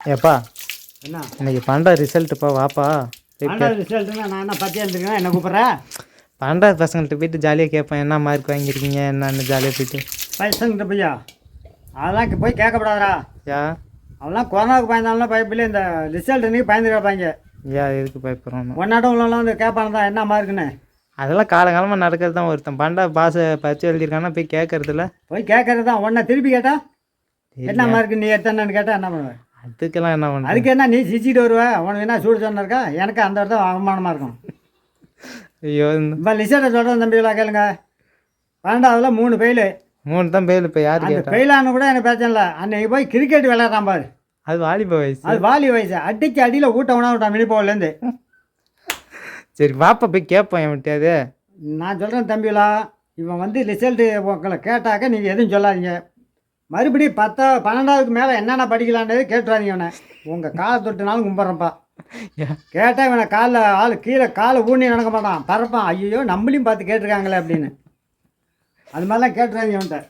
ஏப்பா என்ன இன்னைக்கு பன்னெண்டாவது ரிசல்ட்டுப்பா வாப்பா போய் பன்னெண்டாவது ரிசல்ட்டுன்னா நான் என்ன பச்சை எழுந்துருக்கேன் என்ன கூப்பிட்றேன்? பன்னெண்டாவது பசங்கள்கிட்ட போயிட்டு ஜாலியாக கேட்பேன் என்ன மார்க் வாங்கியிருக்கீங்க என்னன்னு ஜாலியாக போயிட்டு. பைசங்கிட்ட பையா அதெல்லாம் போய் கேட்கப்படாதா? யா அதெல்லாம் கொரோனாவுக்கு பயந்தாலும் பயப்பில்லை, இந்த ரிசல்ட் இன்னைக்கு பயந்து கேட்பாங்க. யா எதுக்கு பயப்படுறோம்? ஒன்னாட்டம் உள்ளவங்களாம் வந்து கேட்பானு தான் என்ன மார்க்குன்னு. அதெல்லாம் காலகாலமாக நடக்கிறது தான். ஒருத்தன் பன்னெண்டாவது பரிச்சை எழுதியிருக்கானா போய் கேட்கறதுல போய் கேட்கறது தான். ஒன்றை திருப்பி கேட்டா என்ன மார்க்கு நீ எடுத்தேன்னு கேட்டால் என்ன பண்ணுவேன்? அதுக்கெல்லாம் என்ன பண்ணுறது? அதுக்கு என்ன நீ சிரிச்சிட்டு வருவ? உனக்கு என்ன சூடு சொன்ன இருக்கா? எனக்கு அந்த இடத்த அவமானமாக இருக்கும். ஐயோ இப்போ லிசட்டை சொல்கிறேன் தம்பிகளா கேளுங்க. 12ஆவதுல 3 ஃபெயிலு. 3 தான் பேர். இப்போ யார் அந்த கேட்டா? ஃபெயிலானு கூட எனக்கு பிரச்சனை இல்லை. அன்னைக்கு போய் கிரிக்கெட் விளையாடுறான் பாரு, அது வாலிப வயசு. அது வாலி வயசு. அடிச்சு அடியில் ஊட்ட விட்டான் மினிப்போவிலேருந்து. சரி வாப்பா போய் கேட்போம் என்கிட்டயாது. நான் சொல்கிறேன் தம்பிகளா, இவன் வந்து ரிசல்ட்டு உங்களை கேட்டாக்க நீங்கள் எதுவும் சொல்லாதீங்க. மறுபடியும் 12ஆவதுக்கு மேலே என்னென்ன படிக்கலான்றது கேட்டுறாதீங்க. இவனை உங்கள் காலை தொட்டுனாலும் கும்பிட்றப்பா. கேட்டால் இவனை காலில் ஆள் கீழே காலை ஊனி நடக்க மாட்டான், பறப்பான். ஐயோ நம்மளையும் பார்த்து கேட்டிருக்காங்களே அப்படின்னு. அது மாதிரிலாம் கேட்டுறாதீங்க இவன்கிட்ட.